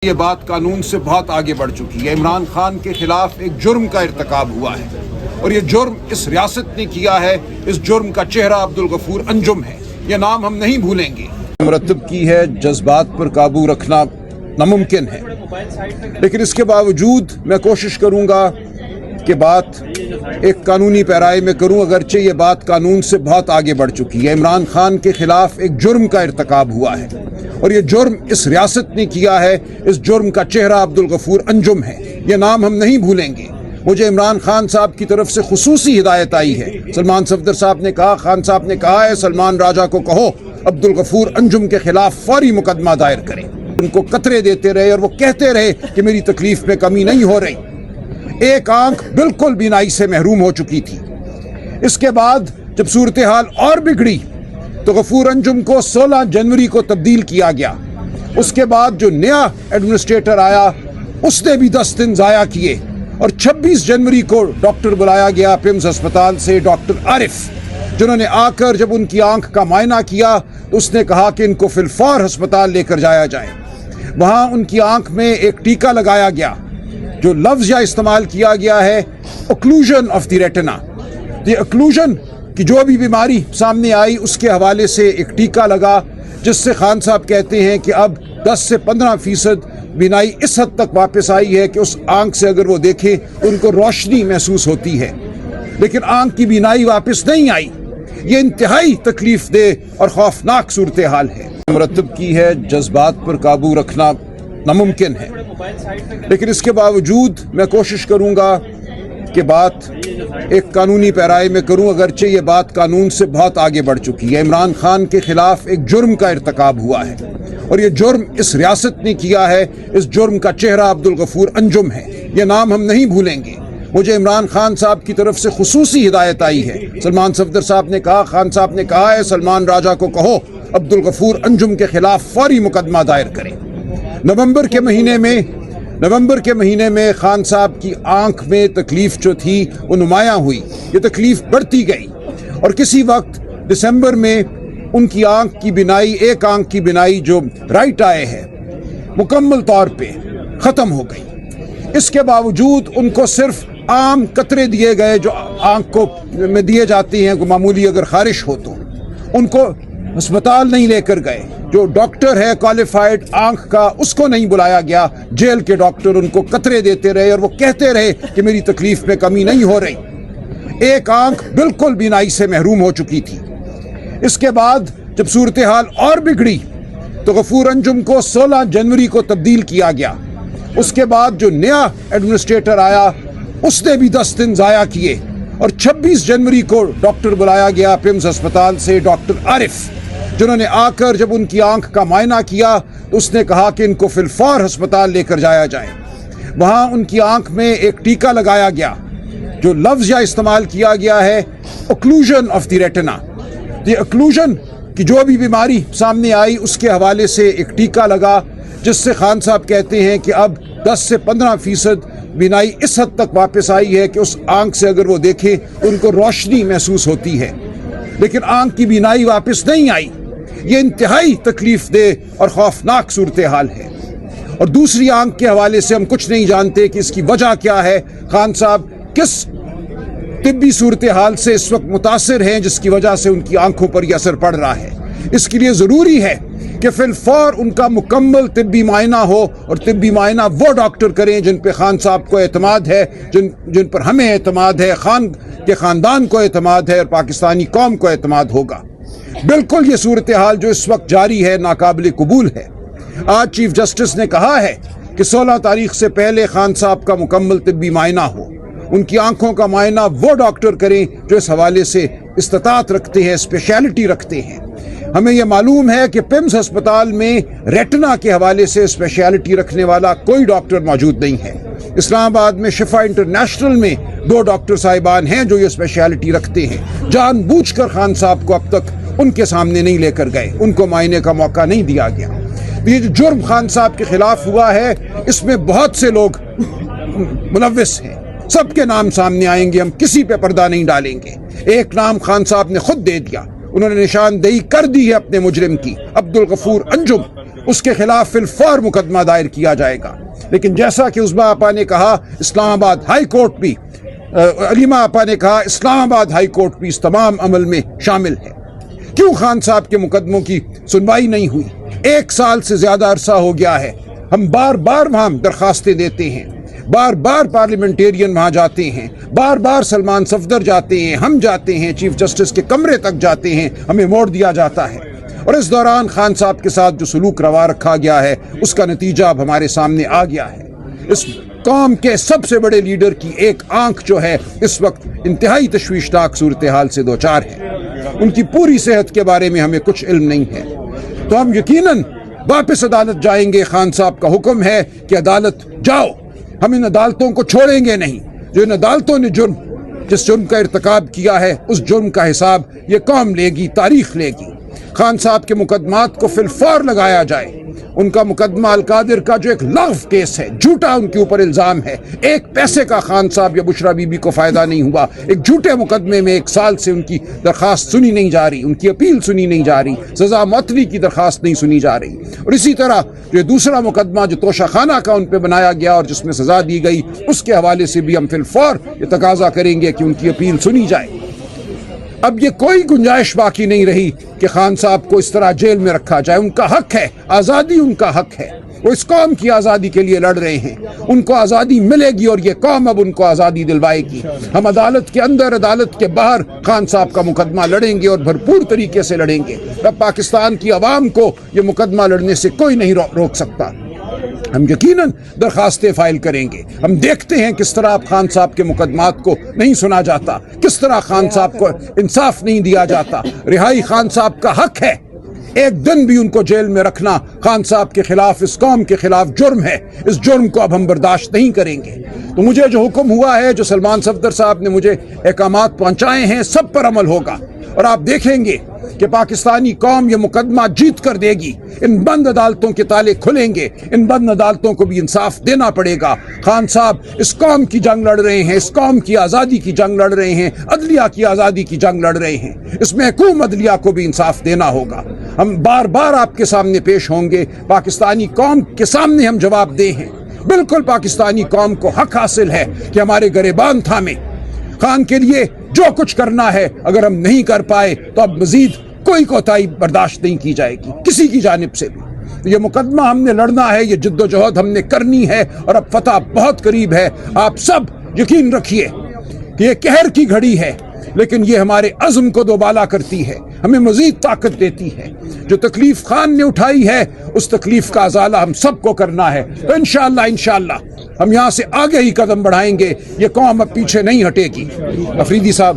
یہ بات قانون سے بہت آگے بڑھ چکی ہے۔ عمران خان کے خلاف ایک جرم کا ارتکاب ہوا ہے اور یہ جرم اس ریاست نے کیا ہے۔ اس جرم کا چہرہ عبدالغفور انجم ہے۔ یہ نام ہم نہیں بھولیں گے۔ مرتب کی ہے، جذبات پر قابو رکھنا ناممکن ہے، لیکن اس کے باوجود میں کوشش کروں گا کہ بات ایک قانونی پیرائی میں کروں، اگرچہ یہ بات قانون سے بہت آگے بڑھ چکی ہے۔ عمران خان کے خلاف ایک جرم کا ارتکاب ہوا ہے اور یہ جرم اس ریاست نے کیا ہے۔ اس جرم کا چہرہ عبدالغفور انجم ہے۔ یہ نام ہم نہیں بھولیں گے۔ مجھے عمران خان صاحب کی طرف سے خصوصی ہدایت آئی ہے۔ سلمان صفدر صاحب نے کہا، خان صاحب نے کہا ہے سلمان راجہ کو کہو عبدالغفور انجم کے خلاف فوری مقدمہ دائر کریں۔ ان کو قطرے دیتے رہے اور وہ کہتے رہے کہ میری تکلیف میں کمی نہیں ہو رہی۔ ایک آنکھ بالکل بینائی سے محروم ہو چکی تھی۔ اس کے بعد جب صورتحال اور بگڑی تو غفور انجم کو 16 جنوری کو تبدیل کیا گیا۔ اس کے بعد جو نیا ایڈمنسٹریٹر آیا اس نے بھی 10 دن ضائع کیے اور 26 جنوری کو ڈاکٹر بلایا گیا پیمز ہسپتال سے، ڈاکٹر عارف، جنہوں نے آ کر جب ان کی آنکھ کا معائنہ کیا تو اس نے کہا کہ ان کو فی الفور ہسپتال لے کر جایا جائے۔ وہاں ان کی آنکھ میں ایک ٹیکہ لگایا گیا۔ جو لفظ یا استعمال کیا گیا ہے اوکلوژن آف دی ریٹنا، یہ اوکلوژن کی جو بھی بیماری سامنے آئی اس کے حوالے سے ایک ٹیکہ لگا، جس سے خان صاحب کہتے ہیں کہ اب 10 سے 15% بینائی اس حد تک واپس آئی ہے کہ اس آنکھ سے اگر وہ دیکھیں تو ان کو روشنی محسوس ہوتی ہے، لیکن آنکھ کی بینائی واپس نہیں آئی۔ یہ انتہائی تکلیف دہ اور خوفناک صورتحال ہے۔ مرتب کی ہے، جذبات پر قابو رکھنا ناممکن ہے، لیکن اس کے باوجود میں کوشش کروں گا کہ بات ایک قانونی پیرائی میں کروں، اگرچہ یہ بات قانون سے بہت آگے بڑھ چکی ہے۔ عمران خان کے خلاف ایک جرم کا ارتکاب ہوا ہے اور یہ جرم اس ریاست نے کیا ہے۔ اس جرم کا چہرہ عبدالغفور انجم ہے۔ یہ نام ہم نہیں بھولیں گے۔ مجھے عمران خان صاحب کی طرف سے خصوصی ہدایت آئی ہے۔ سلمان صفدر صاحب نے کہا، خان صاحب نے کہا ہے سلمان راجہ کو کہو عبدالغفور انجم کے خلاف فوری مقدمہ دائر کریں۔ نومبر کے مہینے میں خان صاحب کی آنکھ میں تکلیف جو تھی وہ نمایاں ہوئی۔ یہ تکلیف بڑھتی گئی اور کسی وقت دسمبر میں ان کی آنکھ کی بینائی، ایک آنکھ کی بینائی جو رائٹ آئے ہے، مکمل طور پہ ختم ہو گئی۔ اس کے باوجود ان کو صرف عام قطرے دیے گئے جو آنکھ کو میں دیے جاتے ہیں، معمولی اگر خارش ہو تو ان کو ہسپتال نہیں لے کر گئے۔ جو ڈاکٹر ہے کوالیفائڈ آنکھ کا اس کو نہیں بلایا گیا۔ جیل کے ڈاکٹر ان کو قطرے دیتے رہے اور وہ کہتے رہے کہ میری تکلیف میں کمی نہیں ہو رہی۔ ایک آنکھ بالکل بینائی سے محروم ہو چکی تھی۔ اس کے بعد جب صورتحال اور بگڑی تو غفور انجم کو 16 جنوری کو تبدیل کیا گیا۔ اس کے بعد جو نیا ایڈمنسٹریٹر آیا اس نے بھی 10 دن ضائع کیے اور 26 جنوری کو ڈاکٹر بلایا گیا پیمز ہسپتال سے، ڈاکٹر عارف، جنہوں نے آ کر جب ان کی آنکھ کا معائنہ کیا تو اس نے کہا کہ ان کو فی الفور ہسپتال لے کر جایا جائے۔ وہاں ان کی آنکھ میں ایک ٹیکہ لگایا گیا۔ جو لفظ یا استعمال کیا گیا ہے اوکلوژن آف دی ریٹنا، یہ اوکلوژن کی جو بھی بیماری سامنے آئی اس کے حوالے سے ایک ٹیکہ لگا، جس سے خان صاحب کہتے ہیں کہ اب 10 سے 15% بینائی اس حد تک واپس آئی ہے کہ اس آنکھ سے اگر وہ دیکھیں تو ان کو روشنی محسوس ہوتی ہے، لیکن آنکھ کی بینائی واپس نہیں آئی۔ یہ انتہائی تکلیف دہ اور خوفناک صورتحال ہے۔ اور دوسری آنکھ کے حوالے سے ہم کچھ نہیں جانتے کہ اس کی وجہ کیا ہے۔ خان صاحب کس طبی صورتحال سے اس وقت متاثر ہیں جس کی وجہ سے ان کی آنکھوں پر یہ اثر پڑ رہا ہے۔ اس کے لیے ضروری ہے کہ فی الفور ان کا مکمل طبی معائنہ ہو، اور طبی معائنہ وہ ڈاکٹر کریں جن پہ خان صاحب کو اعتماد ہے، جن پر ہمیں اعتماد ہے، خان کے خاندان کو اعتماد ہے اور پاکستانی قوم کو اعتماد ہوگا۔ بالکل یہ صورتحال جو اس وقت جاری ہے ناقابل قبول ہے۔ آج چیف جسٹس نے کہا ہے کہ 16 تاریخ سے پہلے خان صاحب کا مکمل طبی معائنہ ہو۔ ان کی آنکھوں کا معائنہ وہ ڈاکٹر کریں جو اس حوالے سے استطاعت رکھتے ہیں، اسپیشلٹی رکھتے ہیں۔ ہمیں یہ معلوم ہے کہ پیمز ہسپتال میں ریٹنا کے حوالے سے اسپیشلٹی رکھنے والا کوئی ڈاکٹر موجود نہیں ہے۔ اسلام آباد میں شفا انٹرنیشنل میں 2 ڈاکٹر صاحبان ہیں جو یہ اسپیشلٹی رکھتے ہیں۔ جان بوجھ کر خان صاحب کو اب تک ان کے سامنے نہیں لے کر گئے، ان کو معائنے کا موقع نہیں دیا گیا۔ یہ جو جرم خان صاحب کے خلاف ہوا ہے اس میں بہت سے لوگ ملوث ہیں، سب کے نام سامنے آئیں گے، ہم کسی پہ پردہ نہیں ڈالیں گے۔ ایک نام خان صاحب نے خود دے دیا، انہوں نے نشاندہی کر دی ہے اپنے مجرم کی، عبدالغفور انجم۔ اس کے خلاف فی الفور مقدمہ دائر کیا جائے گا. لیکن جیسا کہ عظمیٰ آپا نے کہا اسلام آباد ہائی کورٹ بھی علیمہ آپا نے کہا اسلام آباد ہائی کورٹ بھی اس تمام عمل میں شامل ہے. کیوں خان صاحب کے مقدموں کی سنوائی نہیں ہوئی؟ 1 سال سے زیادہ عرصہ ہو گیا ہے. ہم بار بار وہاں درخواستیں دیتے ہیں, بار بار پارلیمنٹیرین وہاں جاتے ہیں, بار بار سلمان صفدر جاتے ہیں, ہم جاتے ہیں, چیف جسٹس کے کمرے تک جاتے ہیں, ہمیں موڑ دیا جاتا ہے. اور اس دوران خان صاحب کے ساتھ جو سلوک روا رکھا گیا ہے اس کا نتیجہ اب ہمارے سامنے آ گیا ہے. اس قوم کے سب سے بڑے لیڈر کی ایک آنکھ جو ہے اس وقت انتہائی تشویشناک صورتحال سے دوچار ہے. ان کی پوری صحت کے بارے میں ہمیں کچھ علم نہیں ہے. تو ہم یقیناً واپس عدالت جائیں گے. خان صاحب کا حکم ہے کہ عدالت جاؤ. ہم ان عدالتوں کو چھوڑیں گے نہیں. جو ان عدالتوں نے جس جرم کا ارتکاب کیا ہے اس جرم کا حساب یہ قوم لے گی, تاریخ لے گی. خان صاحب کے مقدمات کو فی الفور لگایا جائے. ان کا مقدمہ القادر کا جو ایک لغو کیس ہے, جھوٹا ان کے اوپر الزام ہے, 1 پیسے کا خان صاحب یا بشرا بی بی کو فائدہ نہیں ہوا. ایک جھوٹے مقدمے میں 1 سال سے ان کی درخواست سنی نہیں جا رہی, ان کی اپیل سنی نہیں جا رہی, سزا معطلی کی درخواست نہیں سنی جا رہی. اور اسی طرح جو دوسرا مقدمہ جو توشہ خانہ کا ان پہ بنایا گیا اور جس میں سزا دی گئی, اس کے حوالے سے بھی ہم فی الفور یہ تقاضا کریں گے کہ ان کی اپیل سنی جائے. اب یہ کوئی گنجائش باقی نہیں رہی کہ خان صاحب کو اس طرح جیل میں رکھا جائے. ان کا حق ہے, آزادی ان کا حق ہے. وہ اس قوم کی آزادی کے لیے لڑ رہے ہیں. ان کو آزادی ملے گی اور یہ قوم اب ان کو آزادی دلوائے گی. ہم عدالت کے اندر, عدالت کے باہر خان صاحب کا مقدمہ لڑیں گے اور بھرپور طریقے سے لڑیں گے. اب پاکستان کی عوام کو یہ مقدمہ لڑنے سے کوئی نہیں روک سکتا. ہم یقیناً درخواستیں فائل کریں گے. ہم دیکھتے ہیں کس طرح اب خان صاحب کے مقدمات کو نہیں سنا جاتا, کس طرح خان صاحب کو انصاف نہیں دیا جاتا. رہائی خان صاحب کا حق ہے. ایک دن بھی ان کو جیل میں رکھنا خان صاحب کے خلاف, اس قوم کے خلاف جرم ہے. اس جرم کو اب ہم برداشت نہیں کریں گے. تو مجھے جو حکم ہوا ہے, جو سلمان صفدر صاحب نے مجھے احکامات پہنچائے ہیں, سب پر عمل ہوگا. اور آپ دیکھیں گے کہ پاکستانی قوم یہ مقدمہ جیت کر دے گی. ان بند عدالتوں کے تالے کھلیں گے. ان بند عدالتوں کو بھی انصاف دینا پڑے گا. خان صاحب اس قوم کی جنگ لڑ رہے ہیں, اس قوم کی آزادی کی جنگ لڑ رہے ہیں, عدلیہ کی آزادی کی جنگ لڑ رہے ہیں. اس محکوم عدلیہ کو بھی انصاف دینا ہوگا. ہم بار بار آپ کے سامنے پیش ہوں گے, پاکستانی قوم کے سامنے ہم جواب دہ ہیں. بالکل پاکستانی قوم کو حق حاصل ہے کہ ہمارے گریبان تھامے. خان کے لیے جو کچھ کرنا ہے اگر ہم نہیں کر پائے تو اب مزید کوئی کوتاہی برداشت نہیں کی جائے گی کسی کی جانب سے بھی. یہ مقدمہ ہم نے لڑنا ہے, یہ جد و جہد ہم نے کرنی ہے اور اب فتح بہت قریب ہے. آپ سب یقین رکھیے کہ یہ قہر کی گھڑی ہے, لیکن یہ ہمارے عزم کو دوبالا کرتی ہے, ہمیں مزید طاقت دیتی ہے. جو تکلیف خان نے اٹھائی ہے اس تکلیف کا ازالہ ہم سب کو کرنا ہے. تو انشاءاللہ ہم یہاں سے آگے ہی قدم بڑھائیں گے. یہ قوم اب پیچھے نہیں ہٹے گی. افریدی صاحب.